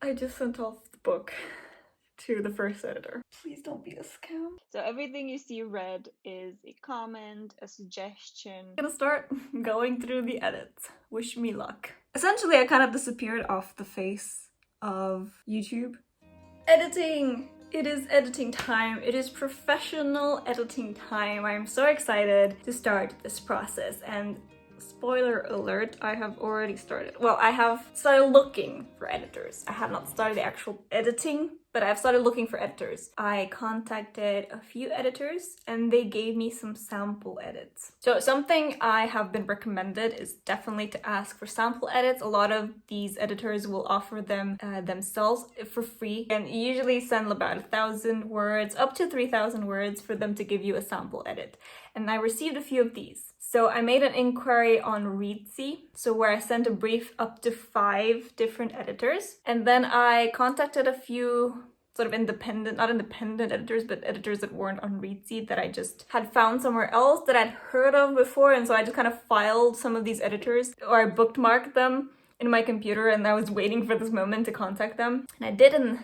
I just sent off the book to the first editor. Please don't be a scam. So everything you see read is a comment, a suggestion. I'm gonna start going through the edits. Wish me luck. Essentially, I kind of disappeared off the face of YouTube. Editing! It is editing time. It is professional editing time. I'm so excited to start this process, and spoiler alert, I have already started. Well, I have started looking for editors. I have not started the actual editing, but I've started looking for editors. I contacted a few editors and they gave me some sample edits. So something I have been recommended is definitely to ask for sample edits. A lot of these editors will offer them themselves for free, and usually send about 1,000 words, up to 3,000 words for them to give you a sample edit. And I received a few of these. So I made an inquiry on Reedsy, so where I sent a brief up to 5 different editors. And then I contacted a few sort of independent, not independent editors, but editors that weren't on Reedsy that I just had found somewhere else that I'd heard of before. And so I just kind of filed some of these editors, or I bookmarked them in my computer, and I was waiting for this moment to contact them. And I did, and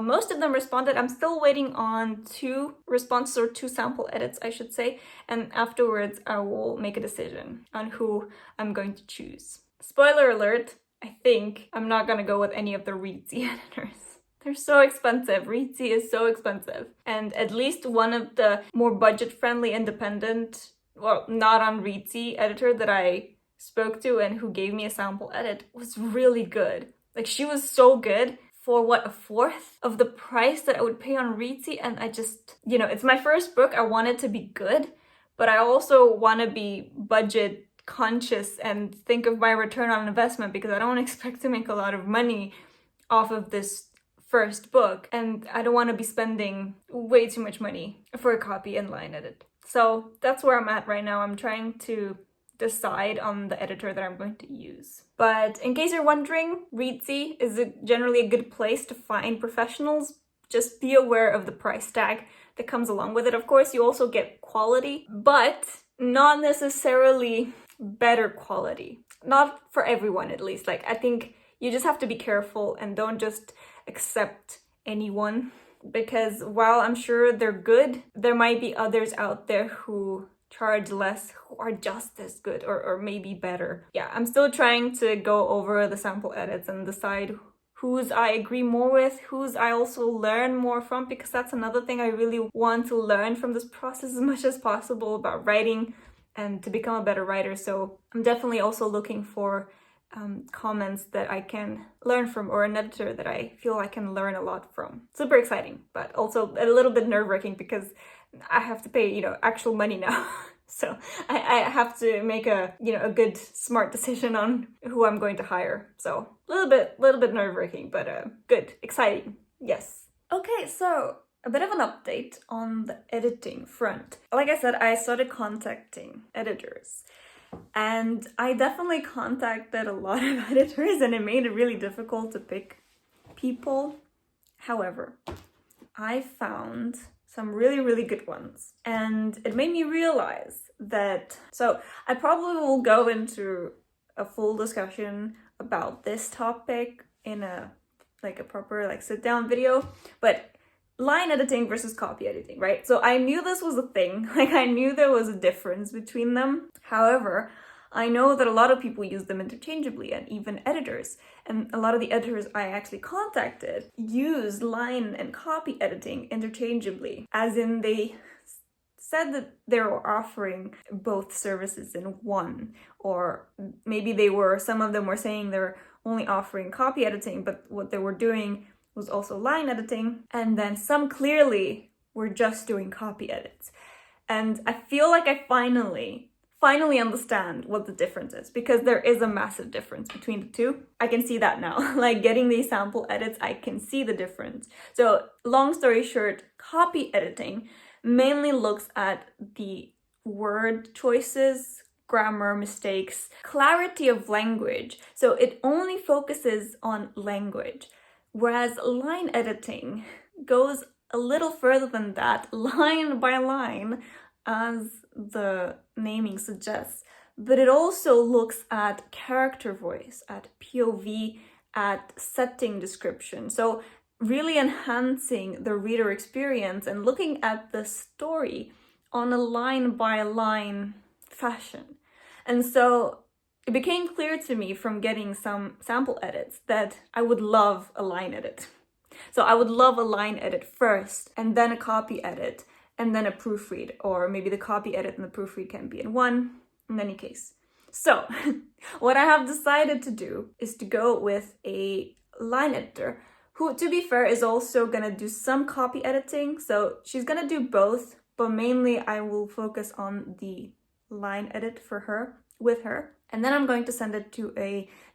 most of them responded. I'm still waiting on 2 responses, or 2 sample edits, I should say. And afterwards, I will make a decision on who I'm going to choose. Spoiler alert, I think I'm not gonna go with any of the Reedsy editors. They're so expensive. Reedsy is so expensive. And at least one of the more budget-friendly independent, well, not on Reedsy editor that I spoke to and who gave me a sample edit was really good. Like, she was so good for what, 1/4 of the price that I would pay on Reedsy. And I just, you know, it's my first book. I want it to be good, but I also want to be budget conscious and think of my return on investment, because I don't expect to make a lot of money off of this first book, and I don't want to be spending way too much money for a copy and line edit. So that's where I'm at right now. I'm trying to decide on the editor that I'm going to use. But in case you're wondering, Reedsy is generally a good place to find professionals. Just be aware of the price tag that comes along with it. Of course, you also get quality, but not necessarily better quality. Not for everyone, at least. Like, I think you just have to be careful and don't just accept anyone, because while I'm sure they're good, there might be others out there who charge less, who are just as good or maybe better. Yeah, I'm still trying to go over the sample edits and decide whose I agree more with, whose I also learn more from, because that's another thing I really want to learn from this process as much as possible about writing and to become a better writer. So I'm definitely also looking for comments that I can learn from, or an editor that I feel I can learn a lot from. Super exciting, but also a little bit nerve-wracking, because I have to pay, actual money now. So I have to make a good, smart decision on who I'm going to hire. So a little bit nerve-wracking, but good, exciting, yes. Okay, so a bit of an update on the editing front. Like I said, I started contacting editors. And I definitely contacted a lot of editors, and it made it really difficult to pick people. However, I found some really, really good ones. And it made me realize that, so I probably will go into a full discussion about this topic in a proper sit down video, but line editing versus copy editing, right? So I knew this was a thing, I knew there was a difference between them. However, I know that a lot of people use them interchangeably, and even editors. And a lot of the editors I actually contacted use line and copy editing interchangeably, as in they said that they were offering both services in one, or maybe some of them were saying they're only offering copy editing, but what they were doing was also line editing, and then some clearly were just doing copy edits. And I feel like I finally understand what the difference is, because there is a massive difference between the two. I can see that now. Like, getting these sample edits, I can see the difference. So long story short, copy editing mainly looks at the word choices, grammar mistakes, clarity of language. So it only focuses on language. Whereas line editing goes a little further than that, line by line, as the naming suggests. But it also looks at character voice, at POV, at setting description. So really enhancing the reader experience and looking at the story on a line by line fashion. And so it became clear to me from getting some sample edits that I would love a line edit. So I would love a line edit first, and then a copy edit, and then a proofread, or maybe the copy edit and the proofread can be in one, in any case. So what I have decided to do is to go with a line editor who, to be fair, is also gonna do some copy editing. So she's gonna do both, but mainly I will focus on the line edit for her, with her. And then I'm going to send it to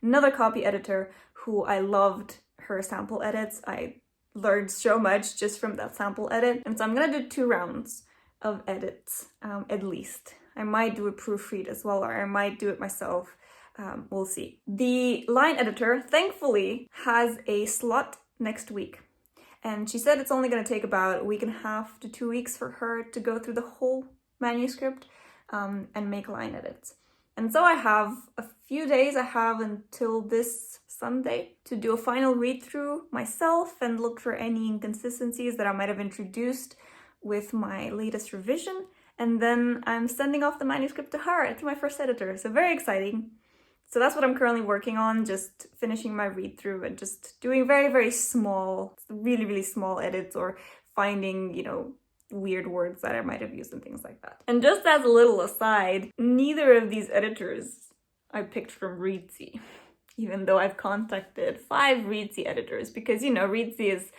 another copy editor who I loved her sample edits. I learned so much just from that sample edit. And so I'm gonna do 2 rounds of edits, at least. I might do a proofread as well, or I might do it myself. We'll see. The line editor, thankfully, has a slot next week. And she said it's only gonna take about a week and a half to 2 weeks for her to go through the whole manuscript and make line edits. And so I have a few days, I have until this Sunday to do a final read through myself and look for any inconsistencies that I might have introduced with my latest revision. And then I'm sending off the manuscript to her, to my first editor. So very exciting. So that's what I'm currently working on, just finishing my read through and just doing very, very small, really, really small edits, or finding, weird words that I might have used and things like that. And just as a little aside, neither of these editors I picked from Reedsy, even though I've contacted 5 Reedsy editors, because, Reedsy is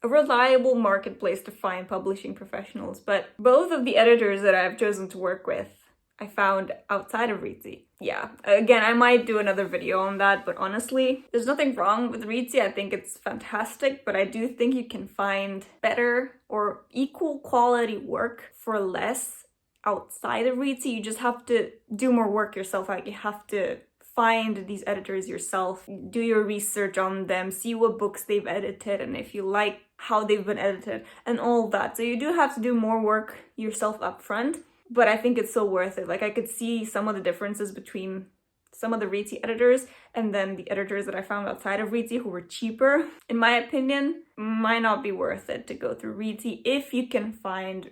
a reliable marketplace to find publishing professionals. But both of the editors that I've chosen to work with, I found outside of Reedsy. Yeah, again, I might do another video on that, but honestly, there's nothing wrong with Reedsy. I think it's fantastic, but I do think you can find better or equal quality work for less outside of Reedsy. You just have to do more work yourself. Like, you have to find these editors yourself, do your research on them, see what books they've edited, and if you like how they've been edited, and all that. So you do have to do more work yourself up front. But I think it's so worth it. Like, I could see some of the differences between some of the Reedsy editors and then the editors that I found outside of Reedsy who were cheaper. In my opinion, might not be worth it to go through Reedsy if you can find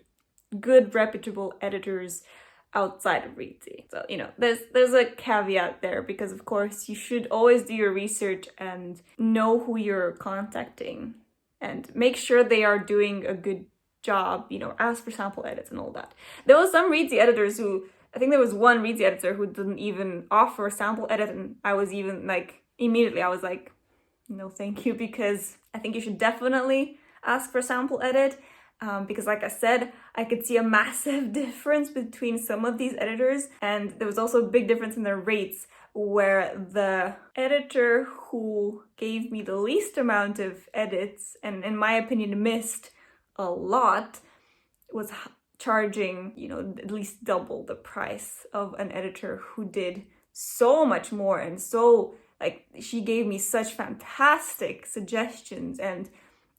good, reputable editors outside of Reedsy. So, there's a caveat there, because of course you should always do your research and know who you're contacting and make sure they are doing a good job, ask for sample edits and all that. There was some Reedsy editors who, I think there was one Reedsy editor who didn't even offer a sample edit, and I was even immediately I was like, no thank you, because I think you should definitely ask for a sample edit, because like I said, I could see a massive difference between some of these editors, and there was also a big difference in their rates, where the editor who gave me the least amount of edits, and in my opinion missed a lot, was charging, at least double the price of an editor who did so much more, and so, she gave me such fantastic suggestions, and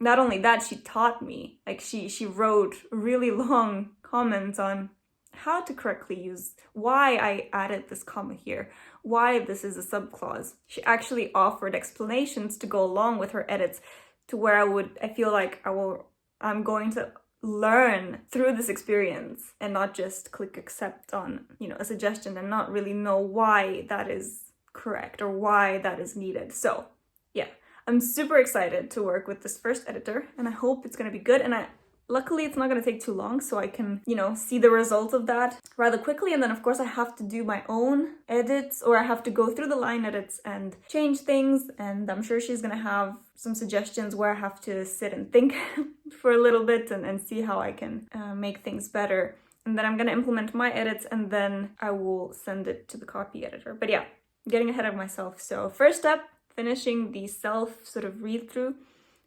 not only that, she taught me. She wrote really long comments on how to correctly use, why I added this comma here, why this is a subclause. She actually offered explanations to go along with her edits, to where I feel like I'm going to learn through this experience and not just click accept on, a suggestion and not really know why that is correct or why that is needed. So yeah, I'm super excited to work with this first editor, and I hope it's going to be good. And luckily it's not going to take too long, so I can, see the results of that rather quickly. And then of course I have to do my own edits, or I have to go through the line edits and change things. And I'm sure she's going to have some suggestions where I have to sit and think for a little bit and see how I can make things better. And then I'm going to implement my edits, and then I will send it to the copy editor. But yeah, getting ahead of myself. So first step, finishing the self sort of read through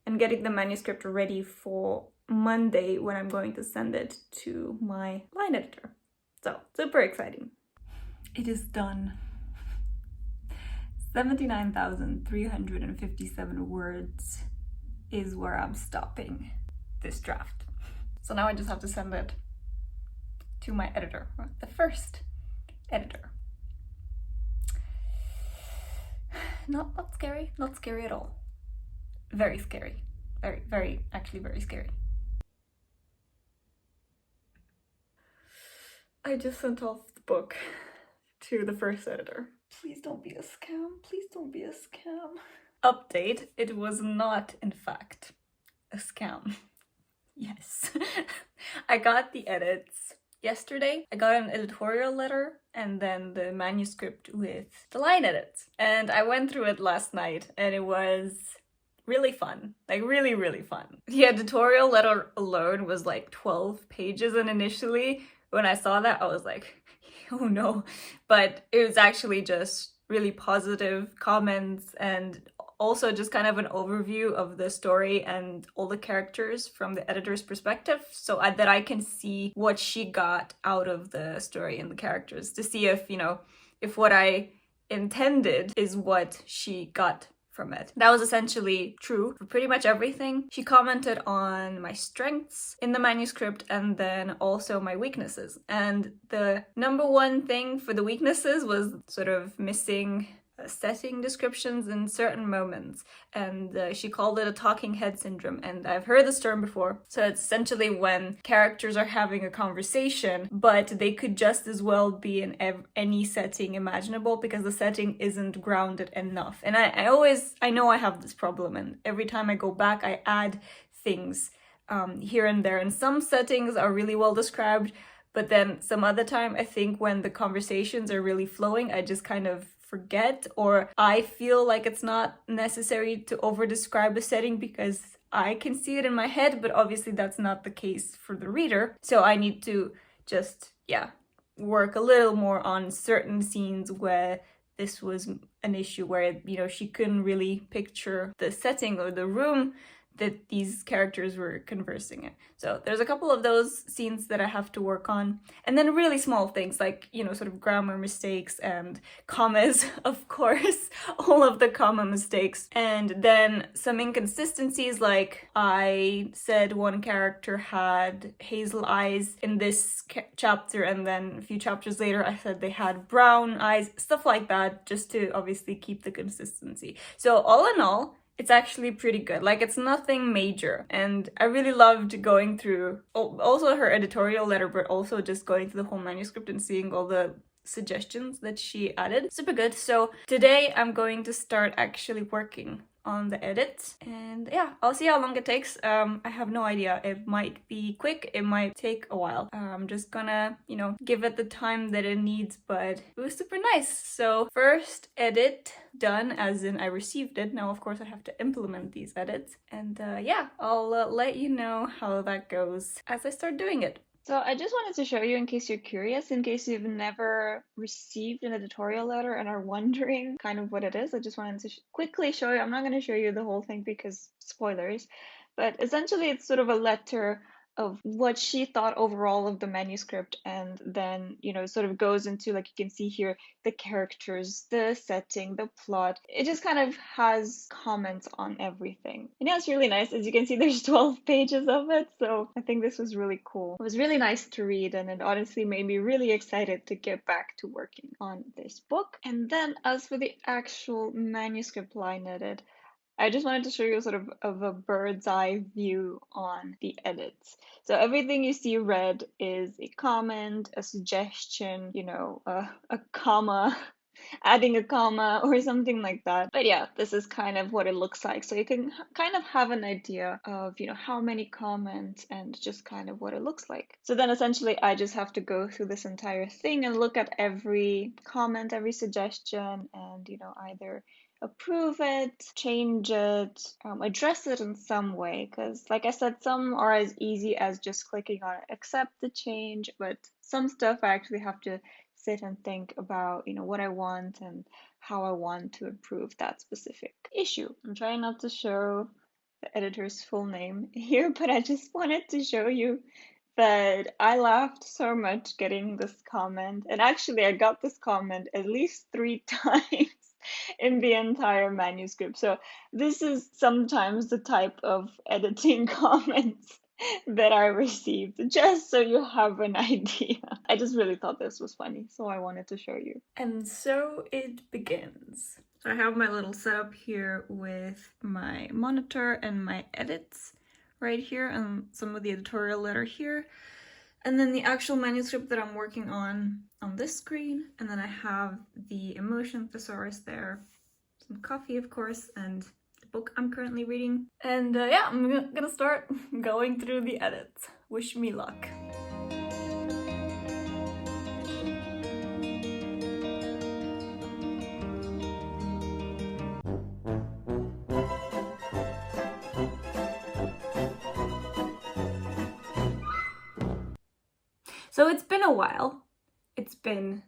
and getting the manuscript ready for Monday, when I'm going to send it to my line editor. So super exciting. It is done. 79,357 words is where I'm stopping this draft. So now I just have to send it to my editor, the first editor. not scary, not scary at all. Very scary. Actually very scary. I just sent off the book to the first editor. Please don't be a scam. Please don't be a scam. Update, it was not, in fact, a scam. Yes. I got the edits yesterday. I got an editorial letter and then the manuscript with the line edits. And I went through it last night and it was really fun. Like really fun. The editorial letter alone was like 12 pages, and initially when I saw that I was like, oh no. But it was actually just really positive comments and also just kind of an overview of the story and all the characters from the editor's perspective, so that I can see what she got out of the story and the characters, to see if, you know, if what I intended is what she got from it. That was essentially true for pretty much everything. She commented on my strengths in the manuscript and then also my weaknesses. And the number one thing for the weaknesses was sort of missing setting descriptions in certain moments, and she called it a talking head syndrome, and I've heard this term before. So it's essentially when characters are having a conversation but they could just as well be in any setting imaginable because the setting isn't grounded enough. And I know I have this problem, and every time I go back I add things here and there, and some settings are really well described, but then some other time I think when the conversations are really flowing I just kind of forget, or I feel like it's not necessary to over describe a setting because I can see it in my head, but obviously that's not the case for the reader. So I need to just, work a little more on certain scenes where this was an issue, where, you know, she couldn't really picture the setting or the room that these characters were conversing in. So there's a couple of those scenes that I have to work on. And then really small things like, you know, sort of grammar mistakes and commas, of course, all of the comma mistakes. And then some inconsistencies, like I said one character had hazel eyes in this chapter, and then a few chapters later I said they had brown eyes, stuff like that, just to obviously keep the consistency. So all in all, it's actually pretty good. Like, it's nothing major. And I really loved going through also her editorial letter, but also just going through the whole manuscript and seeing all the suggestions that she added. Super good. So today I'm going to start actually working on the edit, and I'll see how long it takes. I have no idea. It might be quick, it might take a while. I'm just gonna, you know, give it the time that it needs, but it was super nice. So first edit done, as in I received it. Now of course I have to implement these edits, and I'll let you know how that goes as I start doing it. So I just wanted to show you, in case you're curious, in case you've never received an editorial letter and are wondering kind of what it is. I just wanted to quickly show you. I'm not going to show you the whole thing because spoilers, but essentially it's sort of a letter of what she thought overall of the manuscript, and then, you know, sort of goes into, like you can see here, the characters, the setting, the plot. It just kind of has comments on everything. And it's really nice. As you can see, there's 12 pages of it, so I think this was really cool. It was really nice to read, and it honestly made me really excited to get back to working on this book. And then as for the actual manuscript line edit, I just wanted to show you sort of a bird's eye view on the edits. So everything you see red is a comment, a suggestion, you know, a comma, adding a comma or something like that. But yeah, this is kind of what it looks like. So you can kind of have an idea of, you know, how many comments and just kind of what it looks like. So then essentially I just have to go through this entire thing and look at every comment, every suggestion, and, you know, either approve it, change it, address it in some way, because like I said, some are as easy as just clicking on accept the change, but some stuff I actually have to sit and think about, you know, what I want and how I want to improve that specific issue. I'm trying not to show the editor's full name here, but I just wanted to show you that I laughed so much getting this comment, and actually I got this comment at least 3 times in the entire manuscript. So this is sometimes the type of editing comments that I received, just so you have an idea. I just really thought this was funny, so I wanted to show you. And so it begins. So I have my little setup here with my monitor and my edits right here and some of the editorial letter here. And then the actual manuscript that I'm working on this screen. And then I have the emotion thesaurus there, some coffee of course, and the book I'm currently reading. And yeah, I'm gonna start going through the edits. Wish me luck. So it's been a while. It's been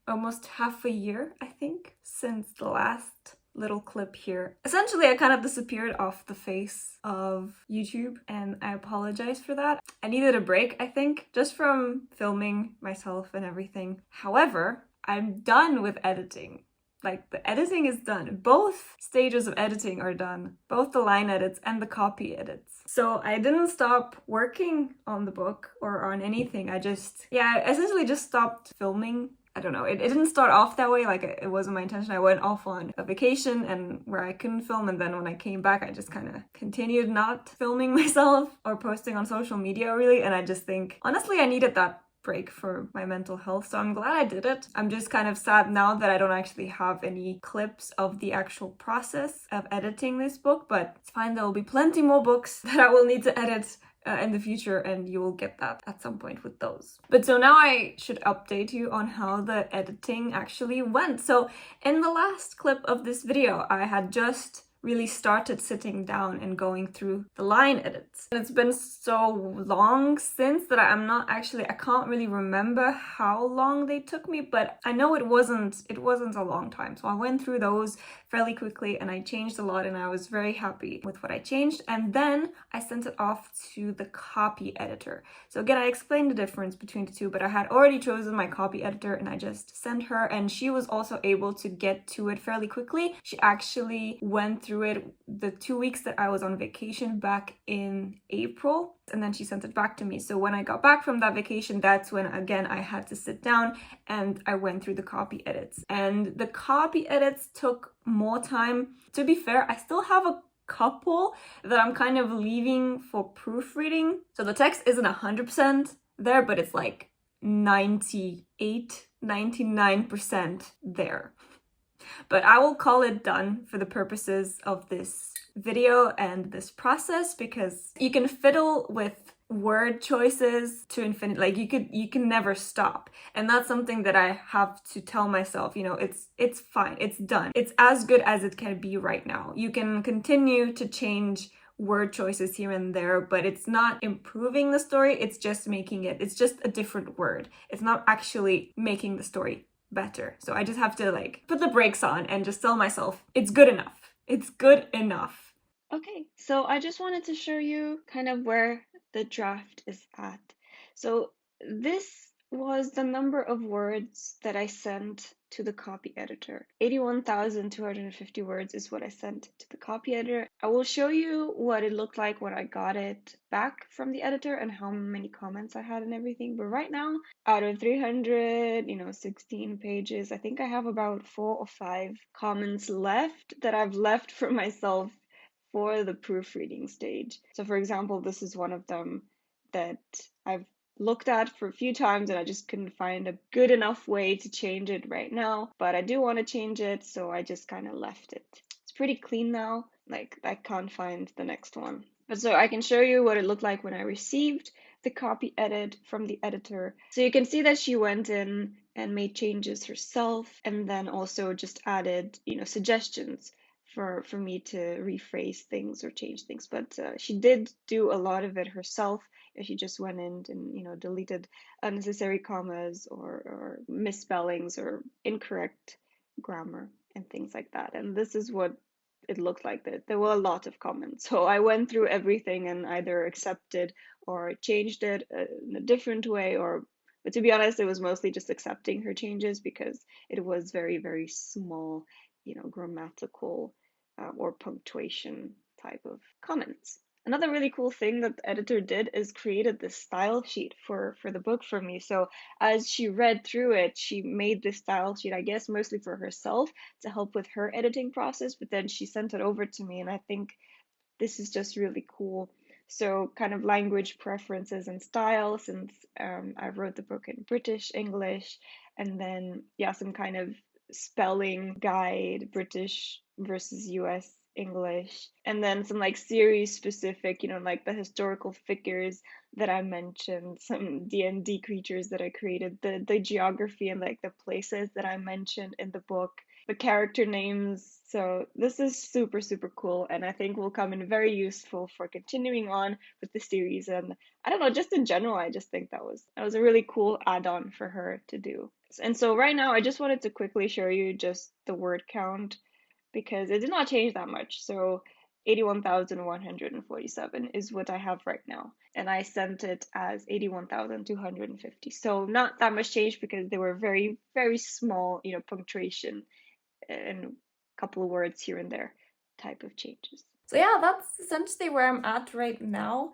almost half a year, I think, since the last little clip here. Essentially, I kind of disappeared off the face of YouTube, and I apologize for that. I needed a break, I think, just from filming myself and everything. However, I'm done with editing. Like, the editing is done. Both stages of editing are done. Both the line edits and the copy edits. So I didn't stop working on the book or on anything. I essentially just stopped filming. I don't know, it didn't start off that way, like it wasn't my intention. I went off on a vacation and where I couldn't film, and then when I came back I just kind of continued not filming myself or posting on social media really, and I just think, honestly, I needed that break for my mental health, so I'm glad I did it. I'm just kind of sad now that I don't actually have any clips of the actual process of editing this book, but it's fine, there will be plenty more books that I will need to edit in the future, and you will get that at some point with those. But so now I should update you on how the editing actually went. So in the last clip of this video, I had just really started sitting down and going through the line edits. And it's been so long since that I can't really remember how long they took me, but I know it wasn't a long time. So I went through those fairly quickly and I changed a lot, and I was very happy with what I changed. And then I sent it off to the copy editor. So again, I explained the difference between the two, but I had already chosen my copy editor and I just sent her, and she was also able to get to it fairly quickly. She actually went through it the 2 weeks that I was on vacation back in April, and then she sent it back to me. So when I got back from that vacation, that's when again I had to sit down and I went through the copy edits. And the copy edits took more time. To be fair, I still have a couple that I'm kind of leaving for proofreading. So the text isn't 100% there, but it's like 99% there. But I will call it done for the purposes of this video and this process, because you can fiddle with word choices to infinity. Like you can never stop, and that's something that I have to tell myself, you know, it's fine, it's done, it's as good as it can be right now. You can continue to change word choices here and there, but it's not improving the story, it's just it's just a different word. It's not actually making the story better. So I just have to like put the brakes on and just tell myself it's good enough. It's good enough. Okay, so I just wanted to show you kind of where the draft is at. So this was the number of words that I sent to the copy editor. 81,250 words is what I sent to the copy editor. I will show you what it looked like when I got it back from the editor and how many comments I had and everything. But right now, out of 316 pages, I think I have about 4 or 5 comments left that I've left for myself for the proofreading stage. So for example, this is one of them that I've looked at for a few times and I just couldn't find a good enough way to change it right now, but I do want to change it, so I just kind of left it. It's pretty clean now, like I can't find the next one. But so I can show you what it looked like when I received the copy edit from the editor. So you can see that she went in and made changes herself, and then also just added, suggestions for me to rephrase things or change things. But she did do a lot of it herself. She just went in and deleted unnecessary commas or misspellings or incorrect grammar and things like that. And this is what it looked like. That there were a lot of comments. So I went through everything and either accepted or changed it in a different way, but to be honest, it was mostly just accepting her changes because it was very, very small, grammatical or punctuation type of comments. Another really cool thing that the editor did is created this style sheet for the book for me. So as she read through it, she made this style sheet, I guess mostly for herself to help with her editing process, but then she sent it over to me, and I think this is just really cool. So kind of language preferences and style, since I wrote the book in British English, and then yeah, some kind of spelling guide, British versus US English, and then some like series specific, you know, like the historical figures that I mentioned, some D&D creatures that I created, the geography and like the places that I mentioned in the book, the character names. So this is super, super cool, and I think will come in very useful for continuing on with the series. And I don't know, just in general, I just think that was a really cool add-on for her to do. And so right now, I just wanted to quickly show you just the word count because it did not change that much. So 81,147 is what I have right now. And I sent it as 81,250. So not that much change because they were very, very small, you know, punctuation and a couple of words here and there type of changes. So yeah, that's essentially where I'm at right now.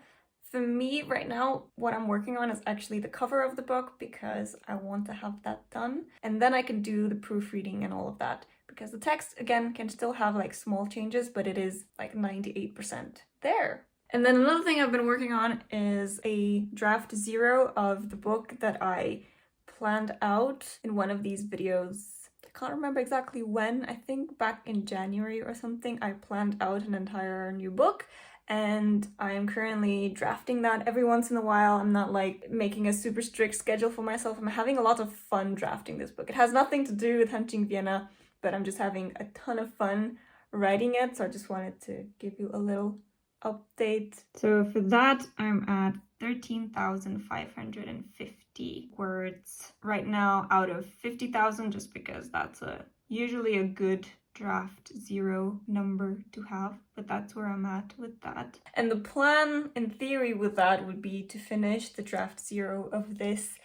For me, right now, what I'm working on is actually the cover of the book because I want to have that done. And then I can do the proofreading and all of that. Because the text, again, can still have like small changes, but it is like 98% there. And then another thing I've been working on is a draft 0 of the book that I planned out in one of these videos. I can't remember exactly when. I think back in January or something, I planned out an entire new book. And I am currently drafting that every once in a while. I'm not like making a super strict schedule for myself. I'm having a lot of fun drafting this book. It has nothing to do with hunting Vienna, but I'm just having a ton of fun writing it. So I just wanted to give you a little update. So for that, I'm at 13,550 words right now out of 50,000, just because that's usually a good draft 0 number to have, but that's where I'm at with that. And the plan in theory with that would be to finish the draft 0 of this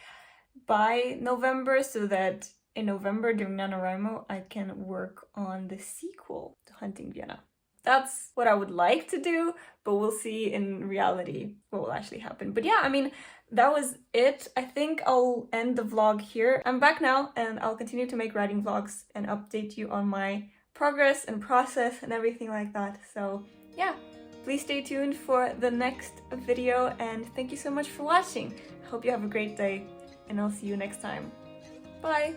by November, so that in November during NaNoWriMo I can work on the sequel to Hunting Vienna. That's what I would like to do, but we'll see in reality what will actually happen. But yeah, I mean, that was it. I think I'll end the vlog here. I'm back now and I'll continue to make writing vlogs and update you on my progress and process and everything like that. So yeah, please stay tuned for the next video, and thank you so much for watching. I hope you have a great day, and I'll see you next time. Bye!